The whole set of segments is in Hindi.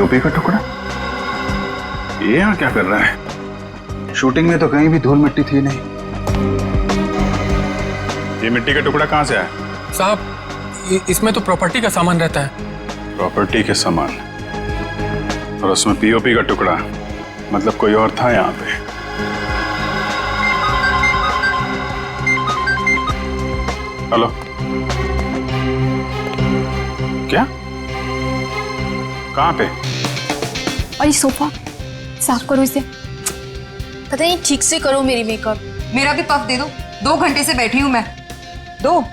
पीओपी का टुकड़ा? ये यहाँ क्या कर रहा है? शूटिंग में तो कहीं भी धूल मिट्टी थी नहीं। ये मिट्टी का टुकड़ा कहाँ से आया? साहब इसमें तो प्रॉपर्टी का सामान रहता है। प्रॉपर्टी के सामान? और उसमें पीओपी का टुकड़ा? मतलब कोई और था यहाँ पे? हेलो, क्या? कहाँ पे? और ये सोफा साफ करो इसे। पता नहीं ठीक से करो मेरी मेकअप। मेरा भी पफ दे दो, 2 घंटे से बैठी हूं मैं। दो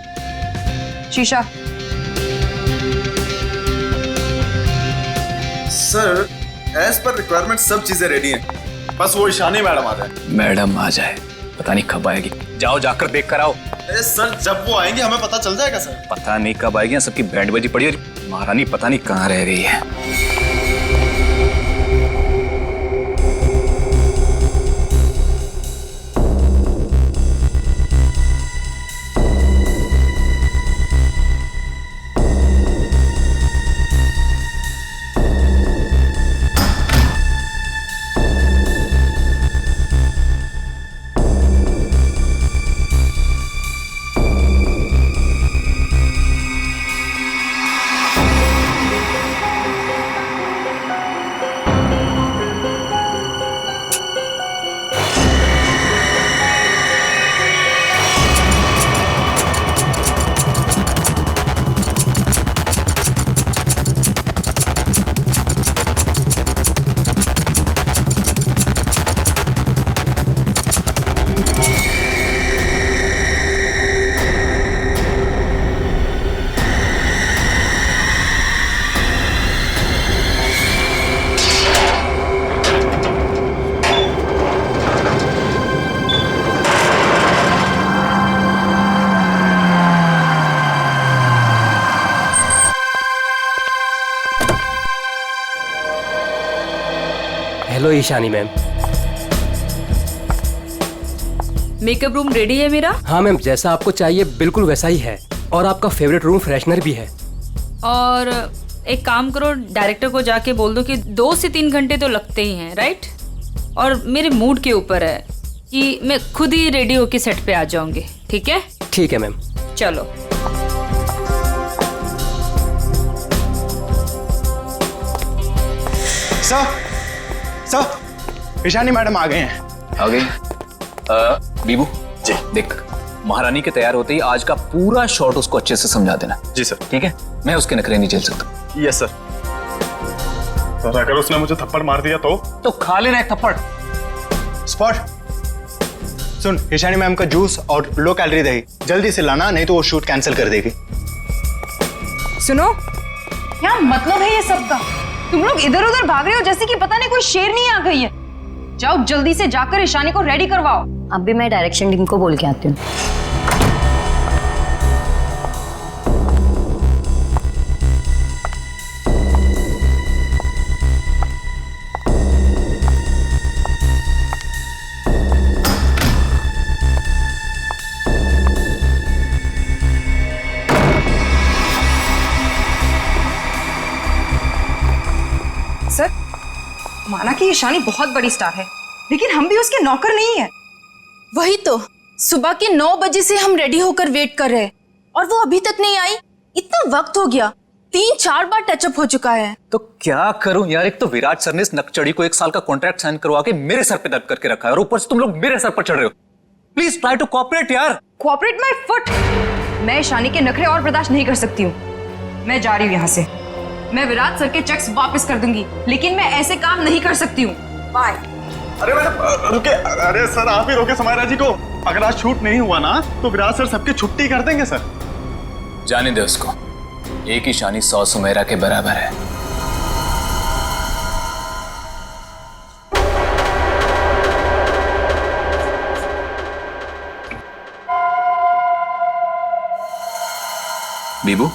शीशा। सर, एज पर रिक्वायरमेंट सब चीजें रेडी हैं, बस वो ईशानी मैडम आ जाए। मैडम आ जाए, पता नहीं कब आएगी। जाओ जाकर देख कर आओ। अरे सर, जब वो आएंगे हमें पता चल जाएगा सर। पता नहीं कब आएगी, सबकी बैंड बजी पड़ी और महारानी पता नहीं कहाँ रह गई है। Hello Ishani ma'am. Makeup room ready है मेरा? हाँ मैम, जैसा आपको चाहिए बिल्कुल वैसा ही है, और आपका फेवरेट रूम फ्रेशनर भी है। और एक काम करो, डायरेक्टर को जाके बोल दो कि 2 से 3 घंटे तो लगते ही हैं, राइट? और मेरे मूड के ऊपर है कि मैं खुद ही रेडी होके सेट पे आ जाऊंगी, ठीक है? ठीक है मैम। चलो। सर, ईशानी मैडम आ गए हैं। आ गई? बीबू जी, देख महारानी के तैयार होते ही आज का पूरा शॉट उसको अच्छे से समझा देना। जी सर। ठीक है? मैं उसके नखरे नहीं झेल सकता। Yes sir. सर, अगर उसने मुझे थप्पड़ मार दिया तो खा लेना एक थप्पड़। स्पॉट सुन, ईशानी मैम का जूस और लो कैलोरी दही जल्दी से लाना, नहीं तो वो शूट कैंसिल कर देगी। सुनो, क्या मतलब है ये सब का? तुम लोग इधर उधर भाग रहे हो जैसे कि पता नहीं कोई शेरनी आ गई है। जाओ जल्दी से जाकर ईशानी को रेडी करवाओ। अब भी मैं डायरेक्शन टीम को बोल के आती हूँ। सर, माना कि ईशानी बहुत बड़ी स्टार है, लेकिन हम भी उसके नौकर नहीं है। वही तो, सुबह के 9 बजे से हम रेडी होकर वेट कर रहे हैं और वो अभी तक नहीं आई। इतना वक्त हो गया, 3-4 बार टचअप हो चुका है। तो क्या करूं यार, एक तो विराट सर ने इस नकचड़ी को 1 साल का कॉन्ट्रैक्ट साइन करवा के मेरे सर पे दर्द करके रखा है, और ऊपर से तुम लोग मेरे सर पर चढ़ रहे हो। प्लीज ट्राई टू कोऑपरेट यार। Cooperate my foot. मैं ईशानी के नखरे और बर्दाश्त नहीं कर सकती हूँ। मैं जा रही हूँ यहाँ से। मैं विराट सर के चेक्स वापस कर दूंगी, लेकिन मैं ऐसे काम नहीं कर सकती हूँ। बाय। अरे मैडम रुके। अरे सर, आप ही रोके समायरा जी को। अगर आज शूट नहीं हुआ ना तो विराट सर सबकी छुट्टी कर देंगे सर। जाने दे उसको, एक ईशानी 100 सुमेरा के बराबर है। बीबू,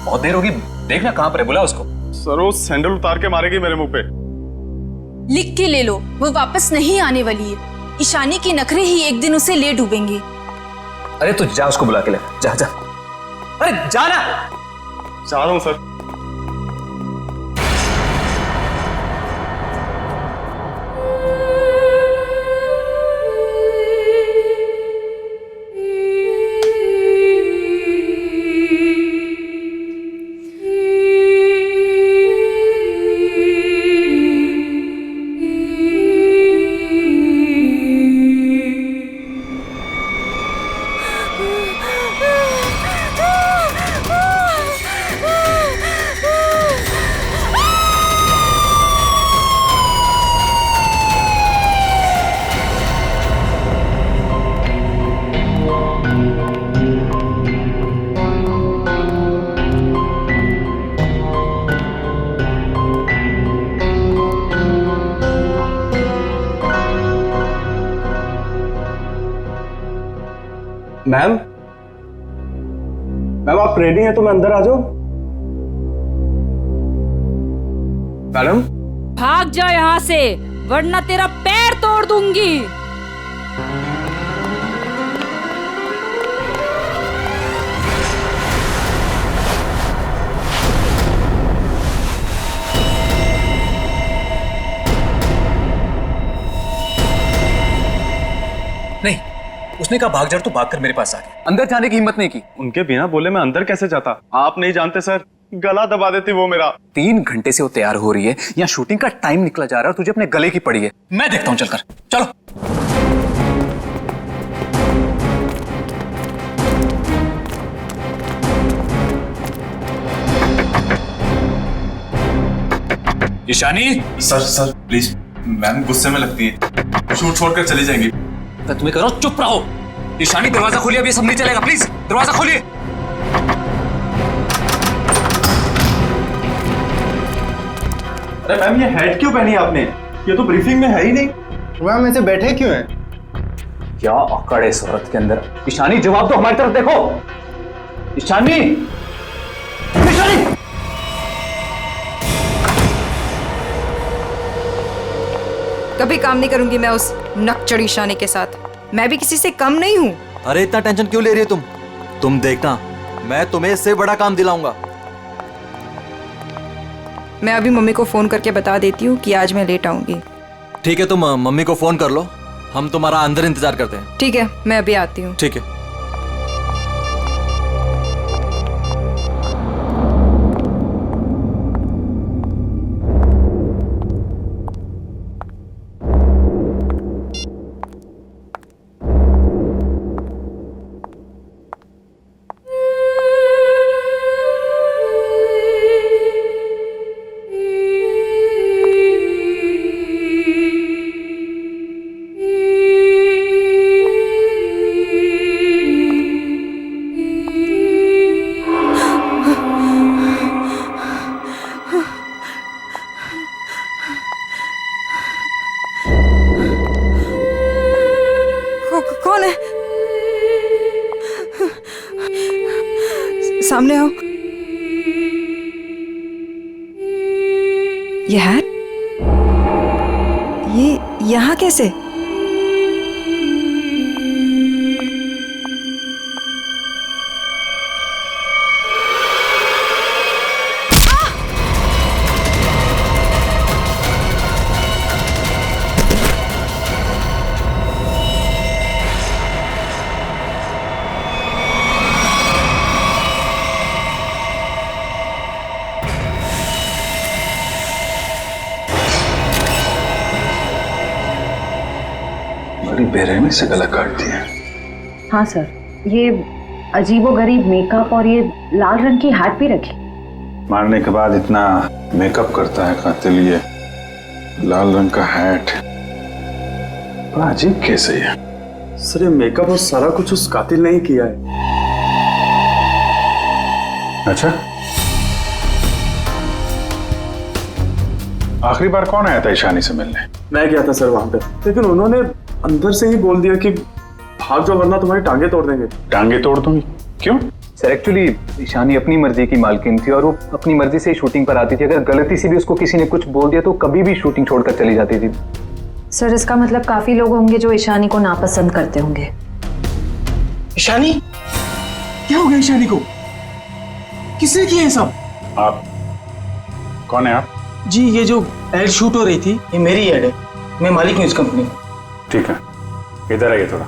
बहुत देर होगी, देखना कहां पर है, बुला उसको। सर, वो सैंडल उतार के मारेगी मेरे मुंह पे। लिख के ले लो, वो वापस नहीं आने वाली है। ईशानी के नखरे ही एक दिन उसे ले डूबेंगे। अरे तू जा, उसको बुला के ले जा। जा, अरे जाना। जा रहा हूं सर। मैम मैम आप रेडी हैं तो मैं अंदर आ जाऊं? मैडम भाग जा यहाँ से, वरना तेरा पैर तोड़ दूंगी। नहीं, उसने कहा भाग जा तो भागकर मेरे पास आ गया। अंदर जाने की हिम्मत नहीं की। उनके बिना बोले मैं अंदर कैसे जाता? आप नहीं जानते सर, गला दबा देती वो मेरा। 3 घंटे से वो तैयार हो रही है, यहाँ शूटिंग का टाइम निकला जा रहा है और तुझे अपने गले की पड़ी है। मैं देखता हूँ, चलकर चलो। ईशानी, सर प्लीज, मैम गुस्से में लगती है, शूट छोड़कर चली जाएंगी। तो तुम्हें करो, चुप रहो। ईशानी दरवाजा खोलिए, अब ये सब नहीं चलेगा, प्लीज दरवाजा खोलिए। अरे मैम ये हेड क्यों पहनी आपने? ये तो ब्रीफिंग में है ही नहीं। मैम ऐसे बैठे क्यों हैं? क्या अकड़ है इस औरत के अंदर। ईशानी जवाब दो, हमारी तरफ देखो। ईशानी, ईशानी। कभी काम नहीं करूंगी मैं उस नकचढ़ी ईशानी के साथ। मैं भी किसी से कम नहीं हूँ। अरे इतना टेंशन क्यों ले रही हो तुम देखना, मैं तुम्हें इससे बड़ा काम दिलाऊंगा। मैं अभी मम्मी को फोन करके बता देती हूँ कि आज मैं लेट आऊंगी। ठीक है, तुम मम्मी को फोन कर लो, हम तुम्हारा अंदर इंतजार करते हैं। ठीक है, मैं अभी आती हूँ। ठीक है। कौन है? सामने आओ। ये है? ये यहाँ कैसे? बड़ी बेरहमी से गला काट दिया। हाँ सर, ये अजीबोगरीब मेकअप और ये लाल रंग की हैट भी रखी। मारने के बाद इतना मेकअप करता है कातिल, ये लाल रंग का हैट, बड़ा अजीब केस है ये। सर ये मेकअप और सारा कुछ उस कातिल ने ही किया है। अच्छा, आखिरी बार कौन आया था ईशानी से मिलने? मैं गया था सर वहां पे, लेकिन उन्होंने अंदर से ही बोल दिया कि भाग जाओ वरना तुम्हारी टांगे तोड़ देंगे। टांगे तोड़ दूंगी? क्यों? सर एक्चुअली ईशानी अपनी मर्जी की मालकिन थी और वो अपनी मर्जी से ही शूटिंग पर आती थी। अगर गलती से भी उसको किसी ने कुछ बोल दिया तो कभी भी शूटिंग छोड़कर चली जाती थी। सर इसका मतलब काफी लोग होंगे जो ईशानी को नापसंद करते होंगे। ईशानी? क्या हो गया ईशानी को? किसने किया ये सब? आप कौन है आप? जी ये जो एड शूट हो रही थी ये मेरी एड है, मैं मालिक हूँ इस कंपनी का। ठीक है, इधर आइए थोड़ा।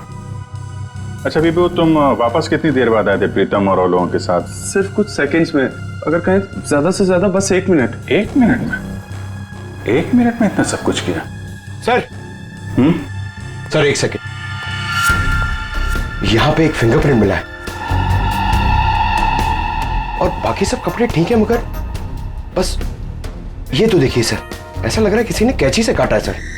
अच्छा बीबू, तुम वापस कितनी देर बाद आए थे प्रीतम और लोगों के साथ? सिर्फ कुछ सेकंड्स में, अगर कहें ज्यादा से ज्यादा बस 1 मिनट। 1 मिनट में? 1 मिनट में इतना सब कुछ किया? सर सर 1 सेकेंड, यहाँ पे एक फिंगरप्रिंट मिला है और बाकी सब कपड़े ठीक है, मगर बस ये तो देखिए सर, ऐसा लग रहा है किसी ने कैंची से काटा है सर।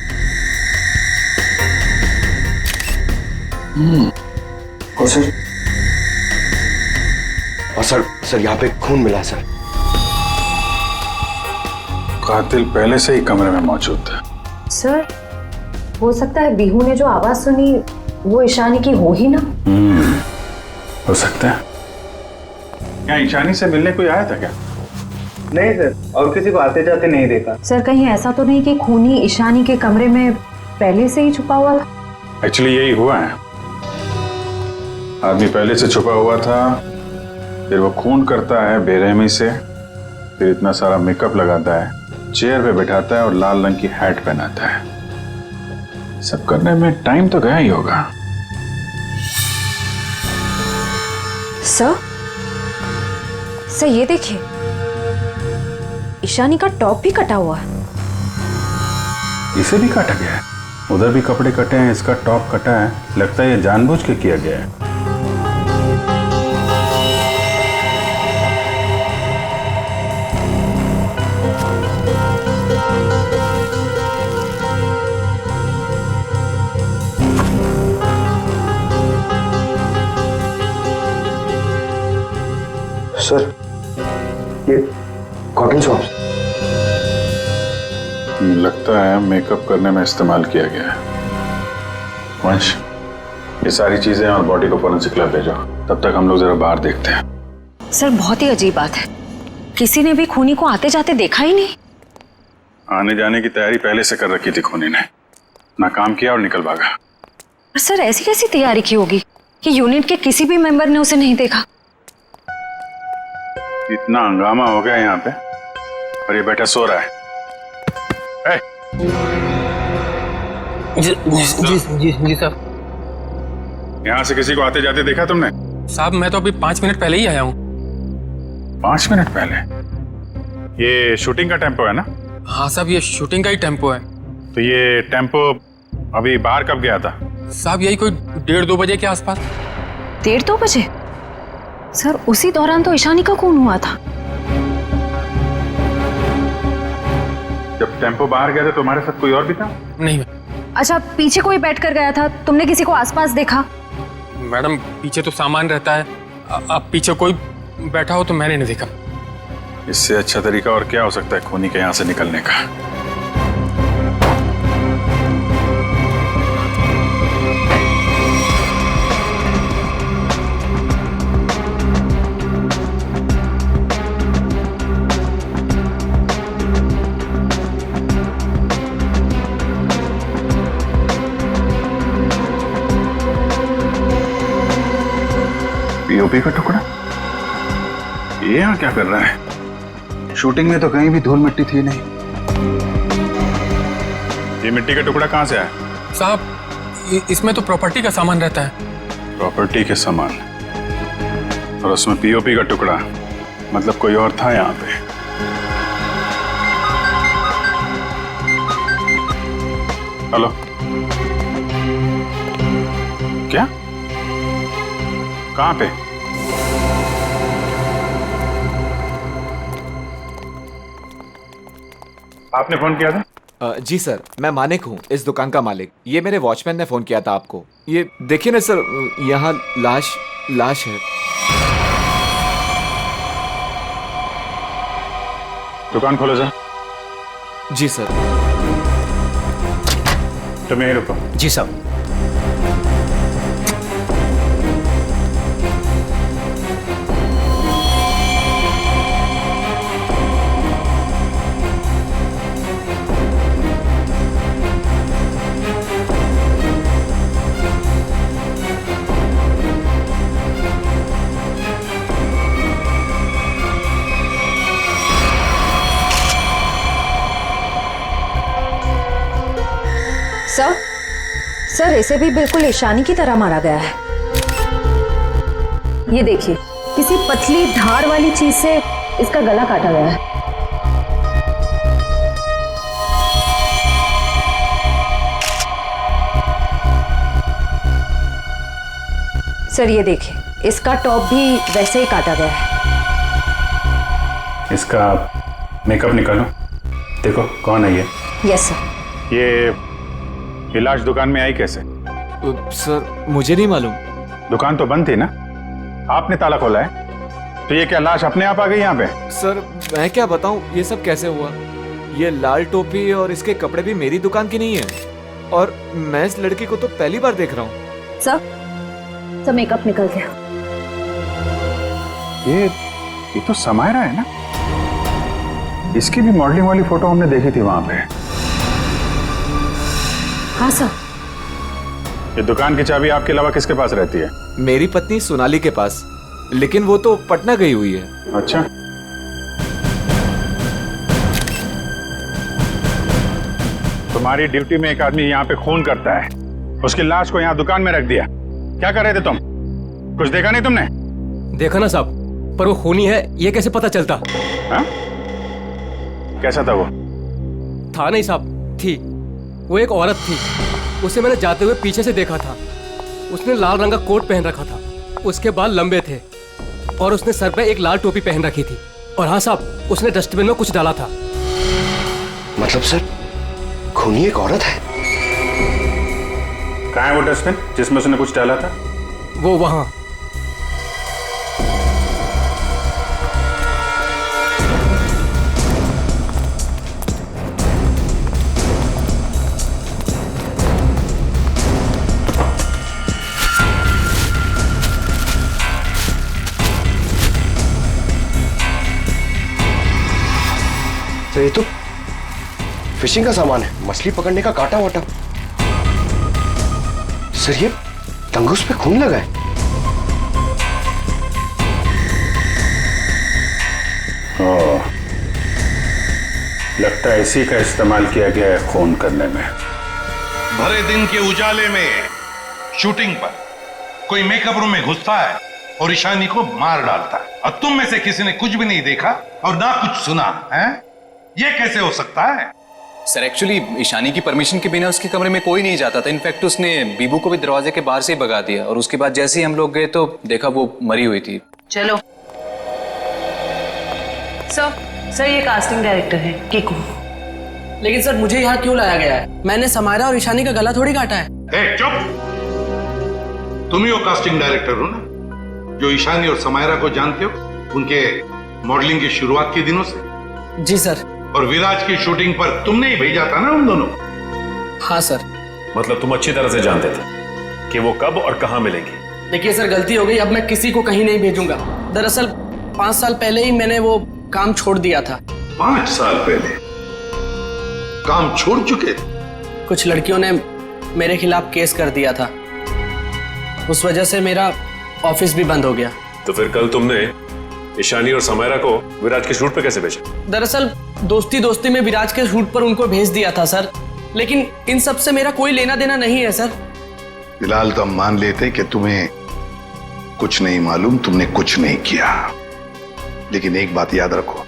और सर यहाँ पे खून मिला है सर। कातिल पहले से ही कमरे में मौजूद था। सर हो सकता है बिहू ने जो आवाज सुनी वो ईशानी की हो ही ना। हो सकता है। क्या ईशानी से मिलने कोई आया था क्या? नहीं सर, और किसी को आते जाते नहीं देखा। सर कहीं ऐसा तो नहीं कि खूनी ईशानी के कमरे में पहले से ही छुपा हुआ था? एक्चुअली यही हुआ है। आदमी पहले से छुपा हुआ था, फिर वो खून करता है बेरहमी से, फिर इतना सारा मेकअप लगाता है, चेयर पे बैठाता है और लाल रंग की हैट पहनाता है। सब करने में टाइम तो गया ही होगा। सर ये देखिए, ईशानी का टॉप भी कटा हुआ है। इसे भी काटा गया है? उधर भी कपड़े कटे हैं, इसका टॉप कटा है। लगता है ये जानबूझ के किया गया है। सर ये कॉटन स्वैप्स लगता है मेकअप करने में इस्तेमाल किया गया है। वंश, ये सारी चीजें और बॉडी को फोरेंसिक लैब भेजो। तब तक हम लोग जरा बाहर देखते हैं। सर बहुत ही अजीब बात है, किसी ने भी खूनी को आते जाते देखा ही नहीं। आने जाने की तैयारी पहले से कर रखी थी खूनी ने, ना काम किया और निकल भागा। पर सर ऐसी कैसी तैयारी की होगी कि यूनिट के किसी भी मेंबर ने उसे नहीं देखा? इतना हंगामा हो गया यहाँ पे और ये बेटा सो रहा है। जी साहब। यहाँ से किसी को आते जाते देखा तुमने? साहब मैं तो अभी 5 मिनट पहले ही आया हूँ। 5 मिनट पहले? ये शूटिंग का टेम्पो है ना? हाँ साहब, ये शूटिंग का ही टेम्पो है। तो ये टेम्पो अभी बाहर कब गया था? साहब यही कोई 1:30-2 बजे के आसपास। 1:30-2 बजे? सर उसी दौरान तो ईशानी का खून हुआ था। जब टेम्पो बाहर गया था तुम्हारे साथ कोई और भी था? नहीं। अच्छा, पीछे कोई बैठ कर गया था, तुमने किसी को आसपास देखा? मैडम पीछे तो सामान रहता है, अब पीछे कोई बैठा हो तो मैंने नहीं देखा। इससे अच्छा तरीका और क्या हो सकता है खूनी के यहाँ से निकलने का? पीओपी का टुकड़ा? ये यहाँ क्या कर रहा है? शूटिंग में तो कहीं भी धूल मिट्टी थी नहीं। ये मिट्टी का टुकड़ा कहाँ से आया? साहब इसमें तो प्रॉपर्टी का सामान रहता है। प्रॉपर्टी के सामान और उसमें पीओपी का टुकड़ा, मतलब कोई और था यहाँ पे। हेलो, क्या? कहाँ पे? आपने फोन किया था? जी सर, मैं मानिक हूँ, इस दुकान का मालिक। ये मेरे वॉचमैन ने फोन किया था आपको। ये देखिए ना सर, यहाँ लाश है। दुकान खोलो जा। जी सर। तुम यहीं रुको। जी साहब। सर इसे भी बिल्कुल ईशानी की तरह मारा गया है। ये देखिए, किसी पतली धार वाली चीज से इसका गला काटा गया है। सर ये देखिए, इसका टॉप भी वैसे ही काटा गया है। इसका मेकअप निकालो, देखो कौन है ये। Yes sir. ये लाश दुकान में आई कैसे? सर मुझे नहीं मालूम। दुकान तो बंद थी ना, आपने ताला खोला है, तो ये क्या लाश अपने आप आ गई यहाँ पे? सर मैं क्या बताऊं, ये सब कैसे हुआ? ये लाल टोपी और इसके कपड़े भी मेरी दुकान की नहीं है, और मैं इस लड़की को तो पहली बार देख रहा हूँ। सर मेकअप निकल गया। ये तो समायरा है ना? इसकी भी मॉडलिंग वाली फोटो हमने देखी थी वहां पे। हाँ सर। ये दुकान की चाबी आपके अलावा किसके पास रहती है? मेरी पत्नी सोनाली के पास, लेकिन वो तो पटना गई हुई है। अच्छा, तुम्हारी ड्यूटी में एक आदमी यहाँ पे खून करता है, उसकी लाश को यहाँ दुकान में रख दिया। क्या कर रहे थे तुम? कुछ देखा नहीं तुमने? देखा ना साहब, पर वो खूनी है ये कैसे पता चलता? हा? कैसा था वो? था नहीं साहब, थी। वो एक औरत थी, उसे मैंने जाते हुए पीछे से देखा था। उसने लाल रंग का कोट पहन रखा था, उसके बाल लंबे थे और उसने सर पे एक लाल टोपी पहन रखी थी। और हाँ साहब, उसने डस्टबिन में कुछ डाला था। मतलब सर खूनी एक औरत है? कहाँ है वो डस्टबिन जिसमें उसने कुछ डाला था? वो वहां। तो ये तो फिशिंग का सामान है, मछली पकड़ने का कांटा वाटा। सर ये तंगूस पे खून लगा है। ओह, लगता है इसी का इस्तेमाल किया गया है खून करने में। भरे दिन के उजाले में शूटिंग पर कोई मेकअप रूम में घुसता है और ईशानी को मार डालता है, और तुम में से किसी ने कुछ भी नहीं देखा और ना कुछ सुना है? ये कैसे हो सकता है? सर एक्चुअली ईशानी की परमिशन के बिना उसके कमरे में कोई नहीं जाता था। इनफैक्ट उसने बीबू को भी दरवाजे के बाहर से ही भगा दिया, और उसके बाद जैसे ही हम लोग गए तो देखा वो मरी हुई थी। चलो सर ये कास्टिंग डायरेक्टर है कीकू। लेकिन सर मुझे यहाँ क्यों लाया गया है? मैंने समायरा और ईशानी का गला थोड़ी काटा है। चुप! तुम ही वो कास्टिंग डायरेक्टर हो ना जो ईशानी और समायरा को जानते हो उनके मॉडलिंग की शुरुआत के दिनों से? जी सर। और विराज की शूटिंग पर तुमने ही भेजा था ना उन दोनों? हाँ सर। मतलब तुम अच्छी तरह से जानते थे कि वो कब और कहां मिलेंगी? देखिए सर गलती हो गई, अब मैं किसी को कहीं नहीं भेजूंगा। दरअसल 5 साल पहले ही मैंने वो काम छोड़ दिया था। 5 साल पहले काम छोड़ चुके थे? कुछ लड़कियों ने मेरे खिलाफ केस कर दिया था, उस वजह से मेरा ऑफिस भी बंद हो गया। तो फिर कल तुमने ईशानी और समायरा को विराज के शूट पे कैसे भेजा? दरअसल दोस्ती दोस्ती में विराज के शूट पर उनको भेज दिया था सर, लेकिन इन सब से मेरा कोई लेना देना नहीं है सर। फिलहाल तो हम मान लेते कि तुम्हें कुछ नहीं मालूम, तुमने कुछ नहीं किया। लेकिन एक बात याद रखो,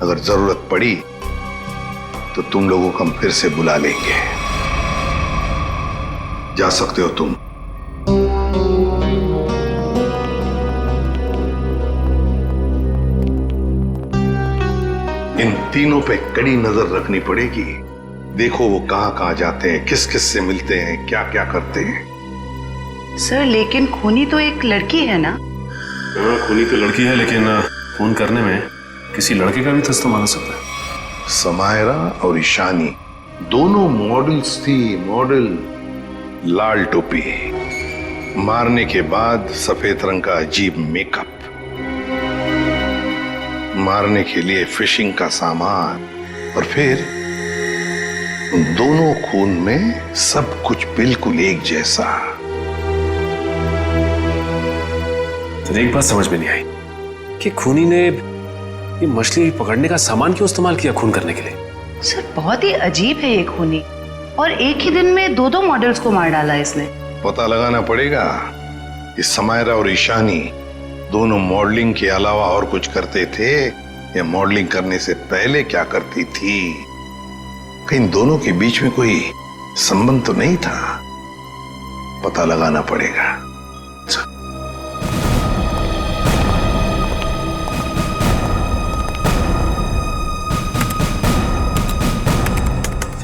अगर जरूरत पड़ी तो तुम लोगों को हम फिर से बुला लेंगे। जा सकते हो तुम। इन तीनों पे कड़ी नजर रखनी पड़ेगी। देखो वो कहां कहां जाते हैं, किस किस से मिलते हैं, क्या क्या करते हैं। सर लेकिन खूनी तो एक लड़की है ना? हाँ खूनी तो लड़की है, लेकिन खून करने में किसी लड़के का भी तो इस्तेमाल हो सकता है। समायरा और ईशानी दोनों मॉडल्स थी, मॉडल। लाल टोपी, मारने के बाद सफेद रंग का अजीब मेकअप, मारने के लिए फिशिंग का सामान, और फिर उन दोनों खून में सब कुछ बिल्कुल एक जैसा। तो एक बात समझ में नहीं आई कि खूनी ने ये मछली पकड़ने का सामान क्यों इस्तेमाल किया खून करने के लिए? सर बहुत ही अजीब है ये खूनी, और एक ही दिन में 2 मॉडल्स को मार डाला इसने। पता लगाना पड़ेगा कि समायरा और ईशानी दोनों मॉडलिंग के अलावा और कुछ करते थे या मॉडलिंग करने से पहले क्या करती थी। कहीं दोनों के बीच में कोई संबंध तो नहीं था, पता लगाना पड़ेगा।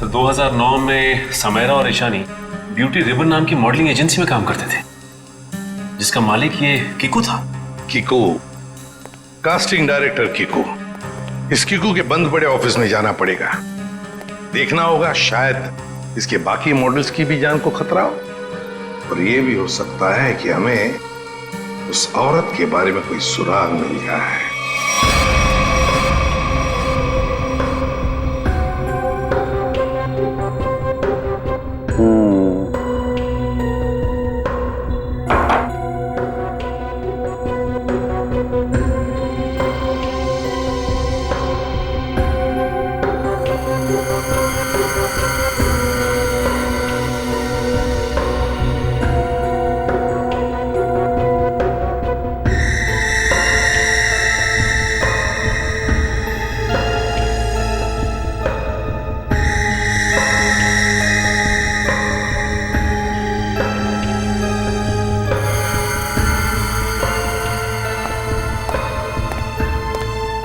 तो 2009 में समायरा और ईशानी ब्यूटी रिबन नाम की मॉडलिंग एजेंसी में काम करते थे, जिसका मालिक ये कीकू था। Kiku, casting director Kiku. इस कीकू के बंद पड़े ऑफिस में जाना पड़ेगा, देखना होगा शायद इसके बाकी मॉडल्स की भी जान को खतरा हो। और ये भी हो सकता है कि हमें उस औरत के बारे में कोई सुराग मिल जाए।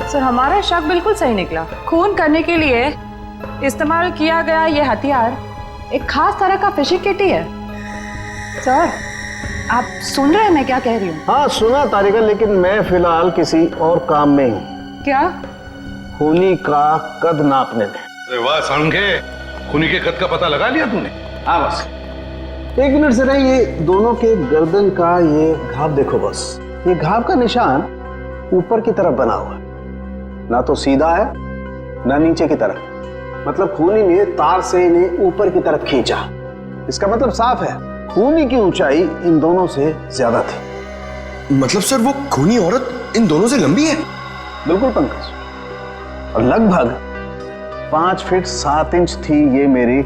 सर हमारा शक बिल्कुल सही निकला। खून करने के लिए इस्तेमाल किया गया ये हथियार एक खास तरह का फिशिंग किट ही है। सर आप सुन रहे हैं मैं क्या कह रही हूँ? हाँ सुना तारिका, लेकिन मैं फिलहाल किसी और काम में हूँ। क्या? खूनी का कद नापने में। अरे वाह सांखे, खूनी के कद का पता लगा लिया तूने? हाँ बस एक मिनट से नहीं, ये दोनों के गर्दन का ये घाव देखो बस। ये घाव का निशान ऊपर की तरफ बना हुआ है, ना तो सीधा है ना नीचे की तरफ। मतलब खूनी ने तार से इन्हें ऊपर की तरफ खींचा। इसका मतलब साफ है खूनी की ऊंचाई इन दोनों से ज्यादा थी। मतलब सर वो खूनी औरत इन दोनों से लंबी है? बिल्कुल पंकज, और लगभग 5 फीट 7 इंच थी। ये मेरी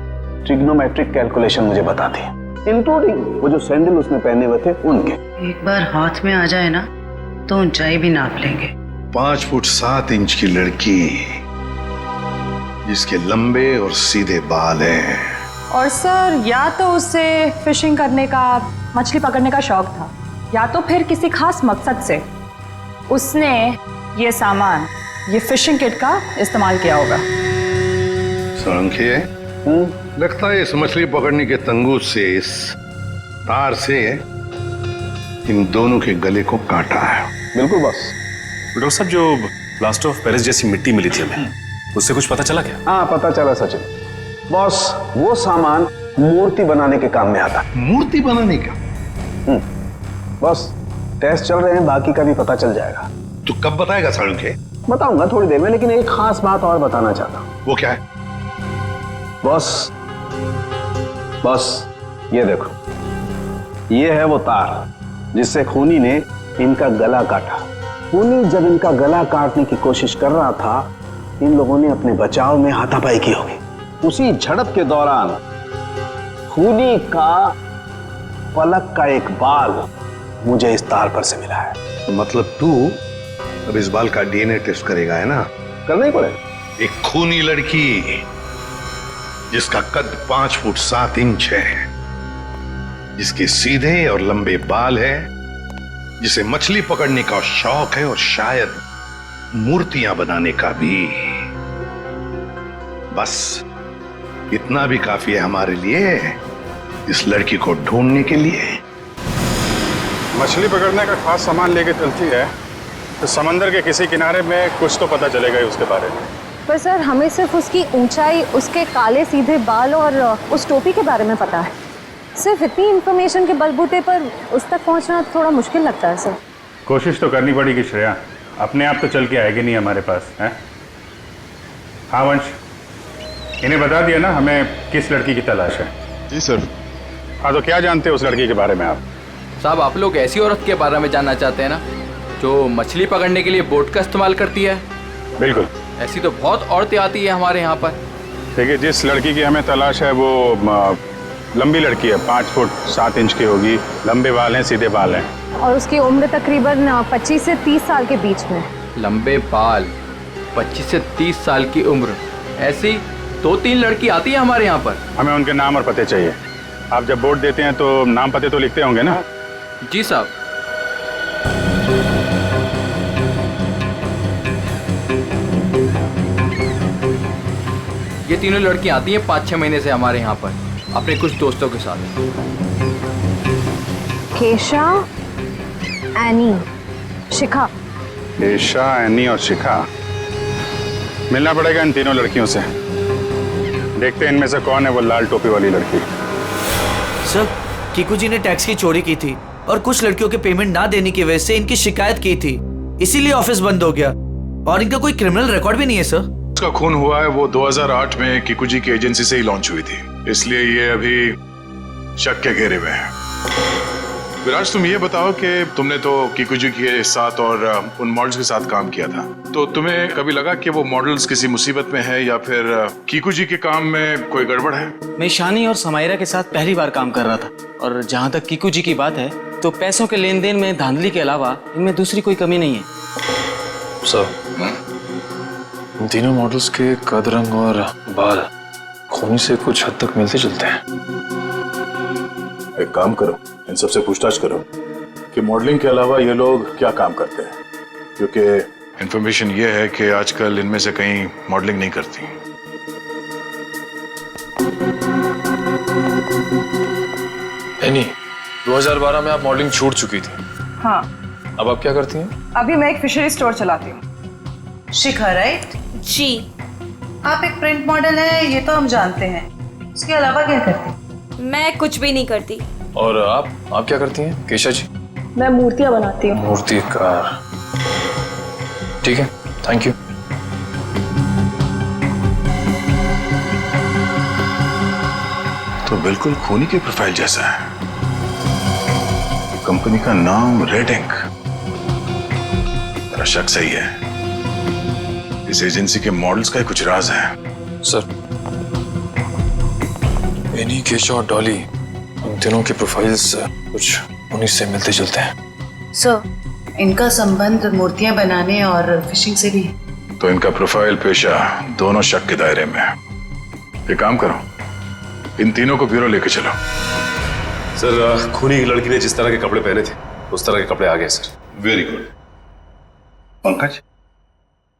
ट्रिग्नोमेट्रिक कैलकुलेशन मुझे बताती है, इंक्लूडिंग वो जो सैंडल उसने पहने हुए थे उनके। एक बार हाथ में आ जाए ना तो ऊंचाई भी नाप लेंगे। 5 फुट 7 इंच की लड़की जिसके लंबे और सीधे बाल हैं। और सर या तो उसे फिशिंग करने का, मछली पकड़ने का शौक था, या तो फिर किसी खास मकसद से उसने ये सामान, ये फिशिंग किट का इस्तेमाल किया होगा। सांखे, लगता है इस मछली पकड़ने के तंगूस से, इस तार से इन दोनों के गले को काटा है। बिल्कुल बॉस। डॉक्टर साहब, जो प्लास्टर ऑफ पेरिस जैसी मिट्टी मिली थी हमें, उससे कुछ पता चला क्या? हाँ पता चला सचिन। बॉस वो सामान मूर्ति बनाने के काम में आता है। मूर्ति बनाने का? बॉस टेस्ट चल रहे हैं, बाकी का भी पता चल जाएगा। तू कब बताएगा सांखे? बताऊंगा थोड़ी देर में, लेकिन एक खास बात और बताना चाहता हूँ। वो क्या है? बॉस ये देखो, ये है वो तार जिससे खूनी ने इनका गला काटा। खूनी जब इनका गला काटने की कोशिश कर रहा था, इन लोगों ने अपने बचाव में हाथापाई की होगी। उसी झड़प के दौरान खूनी का पलक का एक बाल मुझे इस तार पर से मिला है। मतलब तू अब इस बाल का डीएनए टेस्ट करेगा, है ना? करना ही पड़ेगा। एक खूनी लड़की जिसका कद 5 फुट 7 इंच है, जिसके सीधे और लंबे बाल है, जिसे मछली पकड़ने का शौक है और शायद मूर्तियां बनाने का भी। बस इतना भी काफी है हमारे लिए, इस लड़की को ढूंढने के लिए। मछली पकड़ने का खास सामान लेके चलती है तो समंदर के किसी किनारे में कुछ तो पता चलेगा ही उसके बारे में। पर सर हमें सिर्फ उसकी ऊंचाई, उसके काले सीधे बाल और उस टोपी के बारे में पता है। सिर्फ इतनी इंफॉर्मेशन के बलबूते पर उस तक पहुंचना थोड़ा मुश्किल लगता है सर। कोशिश तो करनी पड़ेगी श्रेया, अपने आप तो चल के आएगी नहीं हमारे पास, है? हाँ वंश, इन्हें बता दिया ना हमें किस लड़की की तलाश है? जी सर। हाँ तो क्या जानते हैं उस लड़की के बारे में आप? साहब आप लोग ऐसी औरत के बारे में जानना चाहते हैं ना, जो मछली पकड़ने के लिए बोट का इस्तेमाल करती है? बिल्कुल। ऐसी तो बहुत औरतें आती है हमारे यहाँ पर। देखिए, जिस लड़की की हमें तलाश है वो लंबी लड़की है, 5 फुट 7 इंच की होगी, लंबे बाल हैं, सीधे बाल हैं। और उसकी उम्र तकरीबन 25 से 30 साल के बीच में। लंबे बाल, 25 से 30 साल की उम्र, ऐसी 2-3 लड़की आती है हमारे यहाँ पर। हमें उनके नाम और पते चाहिए। आप जब वोट देते हैं तो नाम पते तो लिखते होंगे ना? जी साहब। ये तीनों लड़कियां आती हैं 5-6 महीने से हमारे यहाँ पर अपने कुछ दोस्तों के साथ। केशा, एनी, शिखा। केशा, एनी और शिखा। मिलना पड़ेगा इन तीनों लड़कियों से। देखते हैं इनमें से कौन है वो लाल टोपी वाली लड़की। सर कीकू जी ने टैक्स की चोरी की थी, और कुछ लड़कियों के पेमेंट ना देने की वजह से इनकी शिकायत की थी, इसीलिए ऑफिस बंद हो गया। और इनका कोई क्रिमिनल रिकॉर्ड भी नहीं है सर। उसका खून हुआ है वो 2008 में किकुजी की एजेंसी से ही लॉन्च हुई थी, इसलिए ये अभी शक के घेरे में है। विराज, तुम ये बताओ कि तुमने तो किकुजी के साथ और उन मॉडल्स के साथ काम किया था, तो तुम्हें कभी लगा कि वो मॉडल्स किसी मुसीबत में है या फिर किकुजी के काम में कोई गड़बड़ है? मैं ईशानी और समायरा के साथ पहली बार काम कर रहा था, और जहाँ तक किकुजी की बात है तो पैसों के लेन देन में धांधली के अलावा इनमें दूसरी कोई कमी नहीं है। सर, इन तीनों मॉडल्स के कद, रंग और बाल खूनी से कुछ हद तक मिलते जुलते हैं। एक काम करो, इन सबसे पूछताछ करो कि मॉडलिंग के अलावा ये लोग क्या काम करते हैं, क्योंकि इंफॉर्मेशन ये है कि आजकल इनमें से कहीं मॉडलिंग नहीं करती। एनी, 2012 में आप मॉडलिंग छूट चुकी थी, हाँ, अब आप क्या करती हैं? अभी मैं एक फिशरी स्टोर चलाती हूँ। शिखा, राइट? जी। आप एक प्रिंट मॉडल है, ये तो हम जानते हैं, उसके अलावा क्या करते हैं? मैं कुछ भी नहीं करती। और आप क्या करती हैं केशा जी? मैं मूर्तियाँ बनाती हूँ। मूर्तिकार, ठीक है, थैंक यू। तो बिल्कुल खूनी की प्रोफाइल जैसा है। कंपनी का नाम रेड इंक, मेरा शक सही है। इस एजेंसी के मॉडल्स का कुछ राज है। सर, एनी, केशा और डॉली, उन तीनों की प्रोफाइल्स कुछ उन्हीं से मिलते जुलते हैं। सर, इनका संबंध मूर्तियां बनाने और फिशिंग से भी है। तो इनका प्रोफाइल पेशा दोनों शक के दायरे में है। एक काम करो, इन तीनों को ब्यूरो लेके चलो। सर, खूनी की लड़की ने जिस तरह के कपड़े पहने थे उस तरह के कपड़े आ गए सर। Very good. पंकज,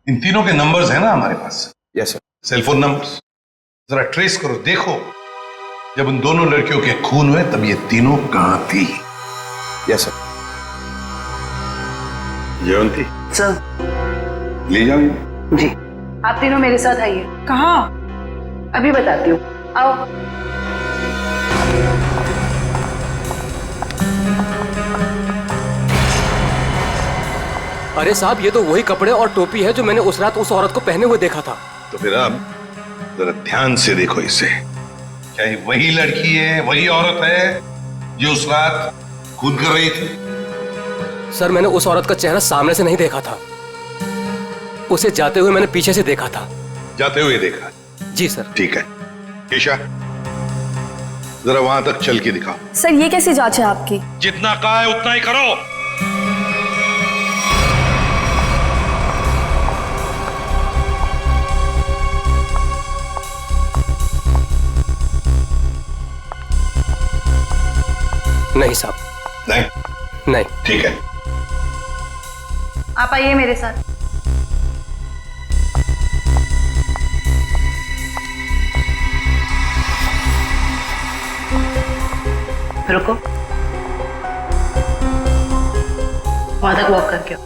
इन तीनों के नंबर्स हैं ना हमारे पास? Yes sir. सेलफोन नंबर्स जरा ट्रेस करो, देखो जब उन दोनों लड़कियों के खून हुए तब ये तीनों कहां थी। Yes sir. जयंती सर, ले जाओ। जी, आप तीनों मेरे साथ आइए। कहाँ? अभी बताती हूँ, आओ। अरे साहब, ये तो वही कपड़े और टोपी है जो मैंने उस रात उस औरत को पहने हुए देखा था। तो फिर आप जरा ध्यान से देखो इसे। क्या ये वही लड़की है, वही औरत है जो उस रात खून कर रही थी? सर, मैंने उस औरत का चेहरा सामने से नहीं देखा था, उसे जाते हुए मैंने पीछे से देखा था। जाते हुए देखा? जी सर। ठीक है, केशा जरा वहां तक चल के दिखाओ। सर, ये कैसी जांच है आपकी? जितना कहा है उतना ही करो। नहीं साहब। नहीं। ठीक है, आप आइए मेरे साथ। रुको, वहां तक वॉक करके आओ।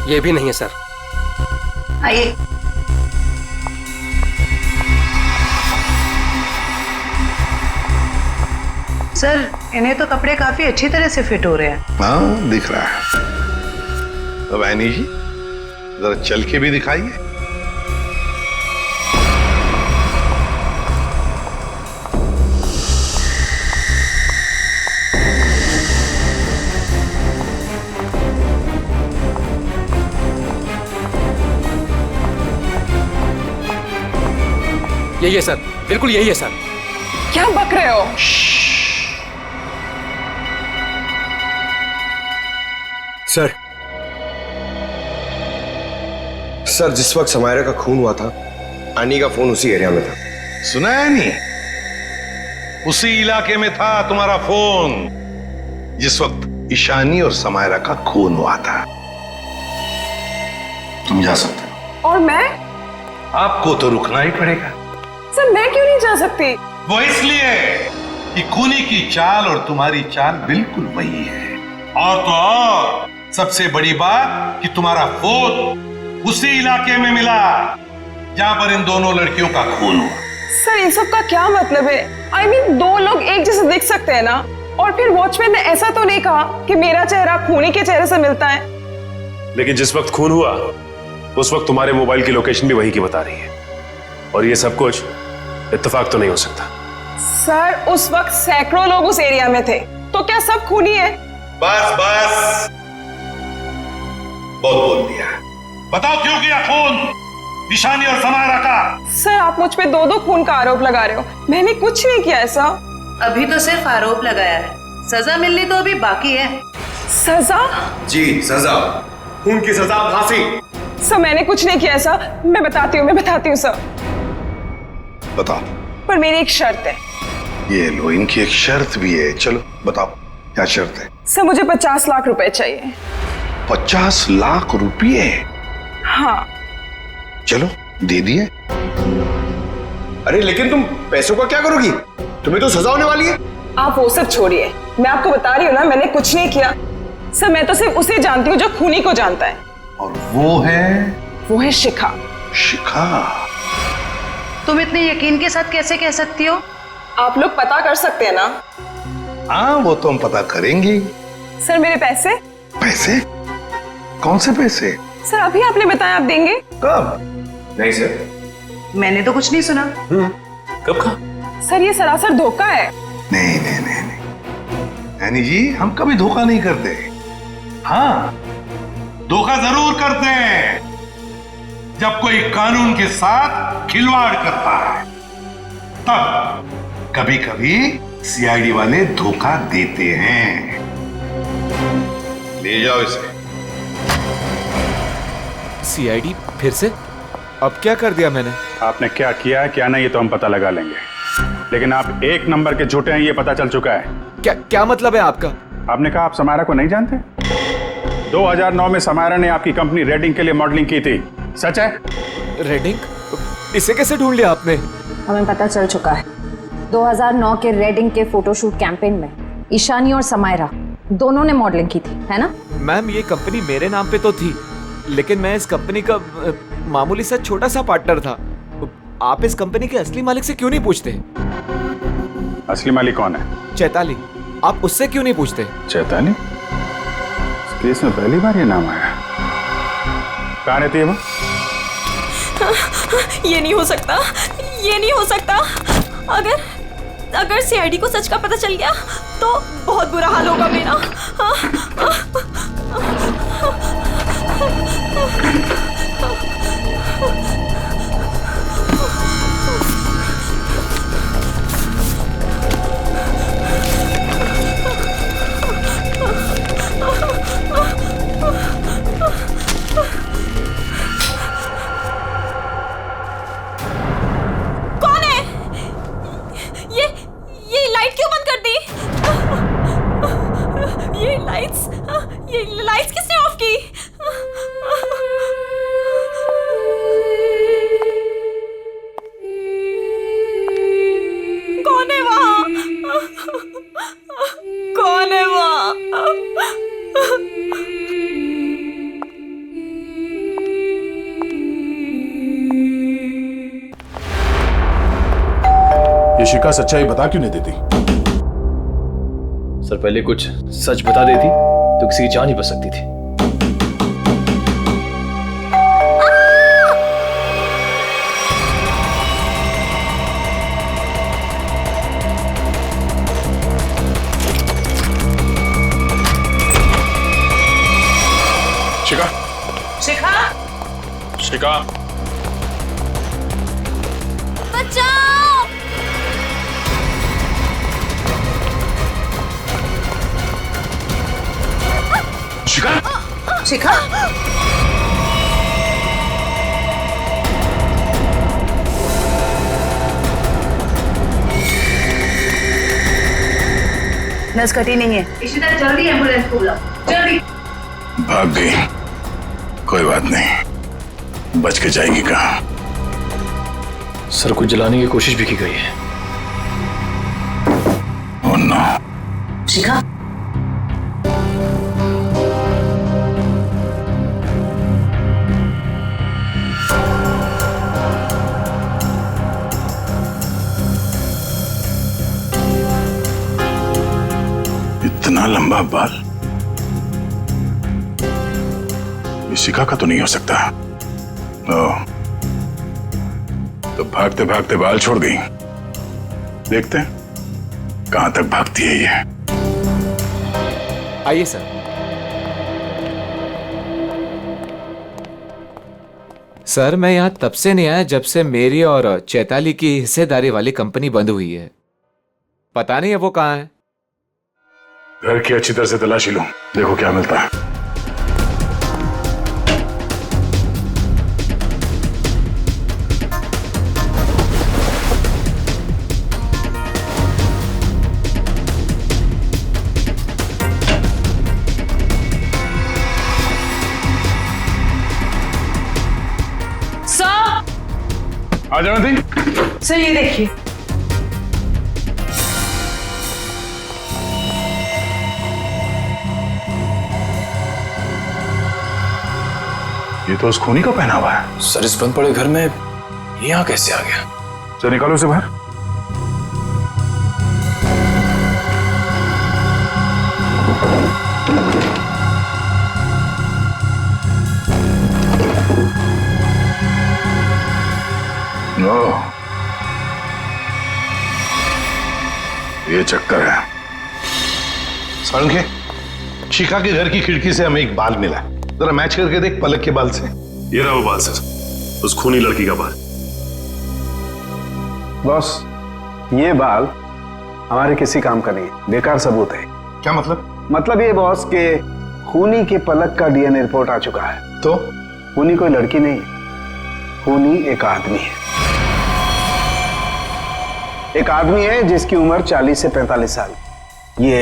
ये भी नहीं है सर। आइए। सर, इन्हें तो कपड़े काफी अच्छी तरह से फिट हो रहे हैं। हाँ, दिख रहा है। अब ऐनी जी जरा चल के भी दिखाइए। यही है सर, बिल्कुल यही है सर। क्या बक रहे हो? सर, जिस वक्त समायरा का खून हुआ था, आनी का फोन उसी एरिया में था। सुना है नहीं? उसी इलाके में था तुम्हारा फोन जिस वक्त ईशानी और समायरा का खून हुआ था। तुम जा सकते हो। और मैं? आपको तो रुकना ही पड़ेगा। सर, मैं क्यों नहीं जा सकती? वो इसलिए कि खूनी की चाल और तुम्हारी चाल बिल्कुल वही है। और तो और सबसे बड़ी बात कि तुम्हारा फोन उसी इलाके में मिला जहां पर इन दोनों लड़कियों का खून हुआ। सर इन सब का क्या मतलब है? I mean, दो लोग एक जैसे दिख सकते हैं ना? और फिर वॉचमैन ने ऐसा तो नहीं कहा कि मेरा चेहरा खूनी के चेहरे से मिलता है। लेकिन जिस वक्त खून हुआ उस वक्त तुम्हारे मोबाइल की लोकेशन भी वही की बता रही है, और ये सब कुछ इत्तेफाक तो नहीं हो सकता। सर उस वक्त सैकड़ों लोग उस एरिया में थे, तो क्या सब खूनी है? बस बस, बहुत बोल दिया। बताओ क्यों किया खून ईशानी और समायरा का? सर आप मुझ पे दो खून का आरोप लगा रहे हो, मैंने कुछ नहीं किया ऐसा। अभी तो सिर्फ आरोप लगाया है, सजा मिलनी तो अभी बाकी है। सजा? जी सजा, खून की सजा फांसी। सर मैंने कुछ नहीं किया ऐसा, मैं बताती हूँ सर। बताओ। पर मेरी एक शर्त है। ये लो, इनकी एक शर्त भी है। चलो बताओ क्या शर्त है? सर मुझे 50 लाख रुपए चाहिए। 50 लाख रुपये? हाँ। चलो दे दिए। अरे लेकिन तुम पैसों का क्या करोगी? तुम्हें तो सजा होने वाली है। आप वो सब छोड़िए, मैं आपको बता रही हूँ ना, मैंने कुछ नहीं किया। सर मैं तो सिर्फ उसे जानती हूँ जो खूनी को जानता है। और वो है शिखा। शिखा? तुम इतने यकीन के साथ कैसे कह सकती हो? आप लोग पता कर सकते हैं ना? हाँ वो तो हम पता करेंगे। सर मेरे पैसे? पैसे? कौन से पैसे? सर अभी आपने बताया आप देंगे। कब? नहीं सर, मैंने तो कुछ नहीं सुना। कब कहा? सर ये सरासर धोखा है। नहीं नहीं नहीं नहीं, यानी जी हम कभी धोखा नहीं करते। हाँ धोखा जरूर करते हैं जब कोई कानून के साथ खिलवाड़ करता है, तब कभी कभी सीआईडी वाले धोखा देते हैं। ले जाओ इसे। सीआईडी फिर से? अब क्या कर दिया मैंने? आपने क्या किया है क्या नहीं ये तो हम पता लगा लेंगे, लेकिन आप एक नंबर के झूठे हैं ये पता चल चुका है। क्या मतलब है आपका? आपने कहा आप समायरा को नहीं जानते? 2009 में समायरा ने आपकी कंपनी रेडिंग के लिए मॉडलिंग की थी, सच है? रेडिंग? इसे कैसे ढूंढ लिया आपने? हमें पता चल चुका है। 2009 के रेडिंग के फोटोशूट कैंपेन में ईशानी और समायरा दोनों ने मॉडलिंग की थी, है ना? मैम ये कंपनी मेरे नाम पे तो थी, लेकिन मैं इस कंपनी का मामूली सा छोटा सा पार्टनर था। आप इस कंपनी के असली मालिक से क्यों नहीं पूछते? असली मालिक कौन है? चैताली। आप उससे क्यों नहीं पूछते? चैताली? इस केस में पहली बार ये नाम आया। कहाँ रहती है वो? ये नहीं हो सकता, ये नहीं हो सकता। अगर सीआईडी को सच का पता चल गया तो बहुत बुरा हाल होगा मेरा। कौन है? ये लाइट क्यों बंद कर दी? ये लाइट्स किसने ऑफ की? कौन है वहां? कौन है वहां? ये शिखा सच्चाई बता क्यों नहीं देती? सर पहले कुछ सच बता देती तो किसी की जान ही बच सकती थी। शिखा? शिखा? शिखा? बचाओ! शिखा? शिखा? नस कटी नहीं है। इशिता जल्दी एम्बुलेंस को बुलाओ, जल्दी। भाग गई, कोई बात नहीं, बच के जाएगी कहाँ? सर को जलाने की कोशिश भी की गई है। नो। शिखा, इतना लंबा बाल ये शिखा का तो नहीं हो सकता। तो भागते भागते बाल छोड़ गई। देखते हैं कहां तक भागती है ये। आइए सर। सर मैं यहाँ तब से नहीं आया जब से मेरी और चैताली की हिस्सेदारी वाली कंपनी बंद हुई है। पता नहीं है वो कहाँ है। घर की अच्छी तरह से तलाशी लो, देखो क्या मिलता है। आ जाओ दी। सर ये देखिए। ये तो उस खूनी का पहना हुआ है। सर इस बंद पड़े घर में ये यहाँ कैसे आ गया? चल निकालो उसे बाहर। ये चक्कर है। सारंगे, शिखा के घर की खिड़की से हमें एक बाल मिला। जरा मैच करके देख पलक के बाल से। ये रहा वो बाल सर, उस खूनी लड़की का बाल। बॉस, ये बाल हमारे किसी काम का नहीं, बेकार सबूत है। क्या मतलब? मतलब ये बॉस के खूनी के पलक का डीएनए रिपोर्ट आ चुका है। तो खूनी कोई लड़की नहीं, खूनी एक आदमी है। एक आदमी है जिसकी उम्र 40 से 45 साल। ये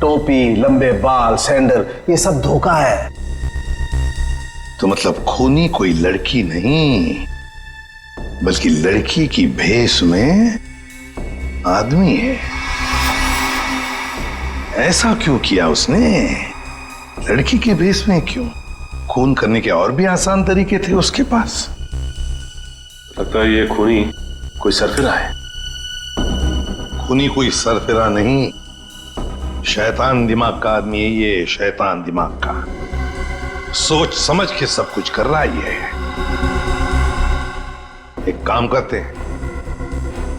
टोपी, लंबे बाल, सैंडल, ये सब धोखा है। तो मतलब खूनी कोई लड़की नहीं बल्कि लड़की की भेष में आदमी है। ऐसा क्यों किया उसने? लड़की के भेष में क्यों? खून करने के और भी आसान तरीके थे उसके पास। लगता है ये खूनी कोई सरफिरा है। खूनी कोई सरफिरा नहीं, शैतान दिमाग का आदमी है ये, शैतान दिमाग का। सोच समझ के सब कुछ कर रहा है ये। एक काम करते हैं,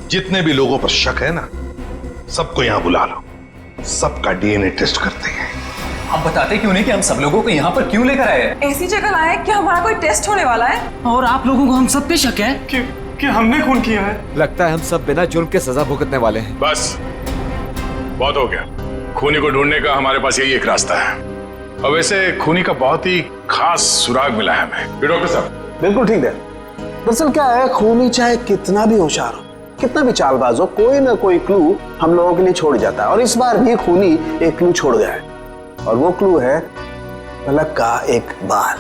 जितने भी लोगों पर शक है ना, सबको यहां बुला लो, सबका डीएनए टेस्ट करते हैं। आप बताते क्यों नहीं कि हम सब लोगों को यहाँ पर क्यों लेकर आए हैं? ऐसी जगह लाए कि हमारा कोई टेस्ट होने वाला है और आप लोगों को हम सब पे शक है कि हमने खून किया है। लगता है हम सब बिना जुर्म के सजा भुगतने वाले हैं। बस बहुत हो गया। खूनी को ढूंढने का हमारे पास यही एक रास्ता है। और वैसे खूनी का बहुत ही खास सुराग मिला है हमें। डॉक्टर साहब बिल्कुल ठीक है। दरअसल क्या है, खूनी चाहे कितना भी होशियार हो, कितना भी चालबाज हो, कोई ना कोई क्लू हम लोगों के लिए छोड़ जाता है। और इस बार भी खूनी एक क्लू छोड़ गया है, और वो क्लू है पलक का एक बाल।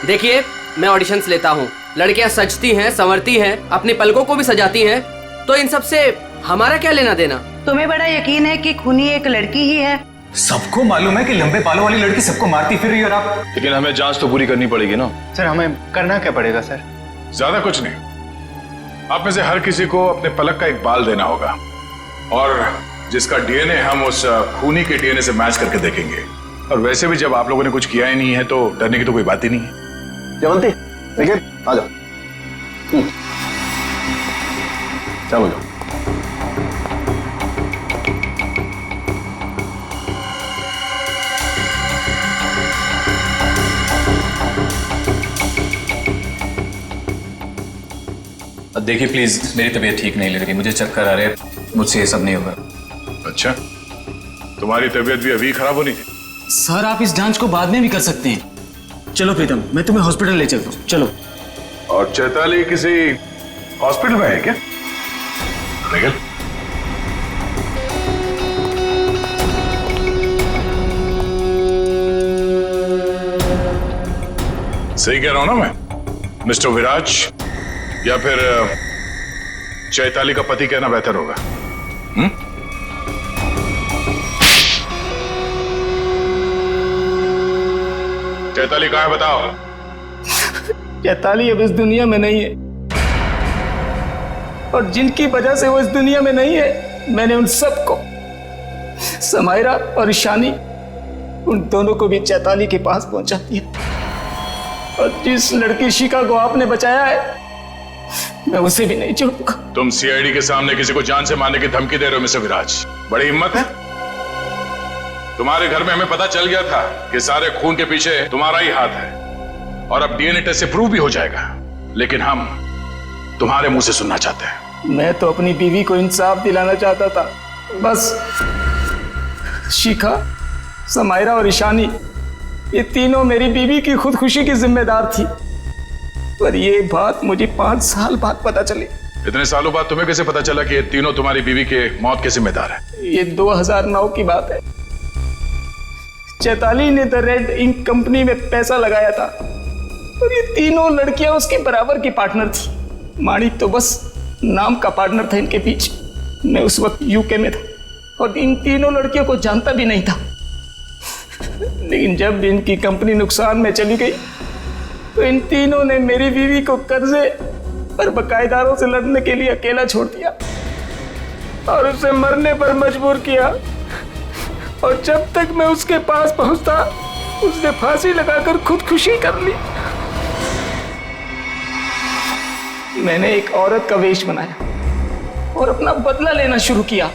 देखिए, मैं ऑडिशंस लेता हूँ, लड़कियां सजती हैं, संवरती हैं, अपनी पलकों को भी सजाती हैं, तो इन सब से हमारा क्या लेना देना? तुम्हें बड़ा यकीन है कि खूनी एक लड़की ही है? सबको मालूम है कि लंबे बालों वाली लड़की सबको मारती फिर रही है। और आप? लेकिन हमें जांच तो पूरी करनी पड़ेगी ना। सर हमें करना क्या पड़ेगा सर? ज्यादा कुछ नहीं, आप में से हर किसी को अपने पलक का एक बाल देना होगा, और जिसका डीएनए हम उस खूनी के डीएनए से मैच करके देखेंगे। और वैसे भी जब आप लोगों ने कुछ किया ही नहीं है तो डरने की तो कोई बात ही नहीं है। जयवंती, देखिए आ जाओ। चलो जाओ। देखिए प्लीज, मेरी तबीयत ठीक नहीं लग रही, मुझे चक्कर आ रहे हैं, मुझसे ये सब नहीं होगा। अच्छा, तुम्हारी तबीयत भी अभी खराब होनी थी? सर आप इस जांच को बाद में भी कर सकते हैं। चलो प्रीतम, मैं तुम्हें हॉस्पिटल ले चलता हूँ, चलो। और चैताली किसी हॉस्पिटल में है क्या? निकल। सही कह रहा हूं ना मैं? मिस्टर विराज या फिर चैताली का पति कहना बेहतर होगा। चैताली कहाँ है बताओ। चैताली अब इस दुनिया में नहीं है, और जिनकी वजह से वो इस दुनिया में नहीं है, मैंने उन सबको, समायरा और ईशानी, उन दोनों को भी चैताली के पास पहुंचा दिया। और जिस लड़की शिखा को आपने बचाया है, मैं उसे भी नहीं छोड़ूंगा। तुम सीआईडी के सामने किसी को जान से मारने की धमकी दे रहे हो मिस्टर विराज, बड़ी हिम्मत है। तुम्हारे घर में हमें पता चल गया था कि सारे खून के पीछे तुम्हारा ही हाथ है, और अब डीएनए टेस्ट से प्रूव भी हो जाएगा, लेकिन हम तुम्हारे मुंह से सुनना चाहते हैं। मैं तो अपनी बीवी को इंसाफ दिलाना चाहता था, बस शिखा, समायरा और ईशानी, ये तीनों मेरी बीवी की खुदकुशी की जिम्मेदार थी, पर ये बात मुझे 5 साल बाद पता चली। इतने सालों बाद तुम्हें कैसे पता चला कि ये तीनों तुम्हारी बीवी के मौत के जिम्मेदार है? ये 2009 की बात है। चैताली ने द रेड इंक कंपनी में पैसा लगाया था, और ये तीनों लड़कियां उसके बराबर की पार्टनर थी। माणिक तो बस नाम का पार्टनर था इनके पीछे। मैं उस वक्त यूके में था और इन तीनों लड़कियों को जानता भी नहीं था, लेकिन जब इनकी कंपनी नुकसान में चली गई तो इन तीनों ने मेरी बीवी को कर्जे और बकायेदारों से लड़ने के लिए अकेला छोड़ दिया और उसे मरने पर मजबूर किया। और जब तक मैं उसके पास पहुंचता, उसने फांसी लगाकर खुदकुशी कर ली। मैंने एक औरत का वेश बनाया और अपना बदला लेना शुरू किया,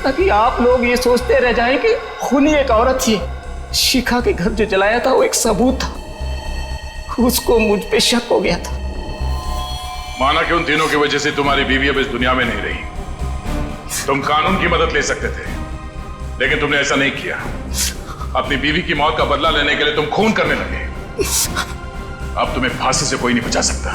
ताकि आप लोग ये सोचते रह जाएं कि खूनी एक औरत थी। शिखा के घर जो जलाया था वो एक सबूत था, उसको मुझ पे शक हो गया था। माना कि उन तीनों की वजह से तुम्हारी बीवी अब इस दुनिया में नहीं रही। तुम कानून की मदद ले सकते थे, लेकिन तुमने ऐसा नहीं किया। अपनी बीवी की मौत का बदला लेने के लिए तुम खून करने लगे। अब तुम्हें फांसी से कोई नहीं बचा सकता।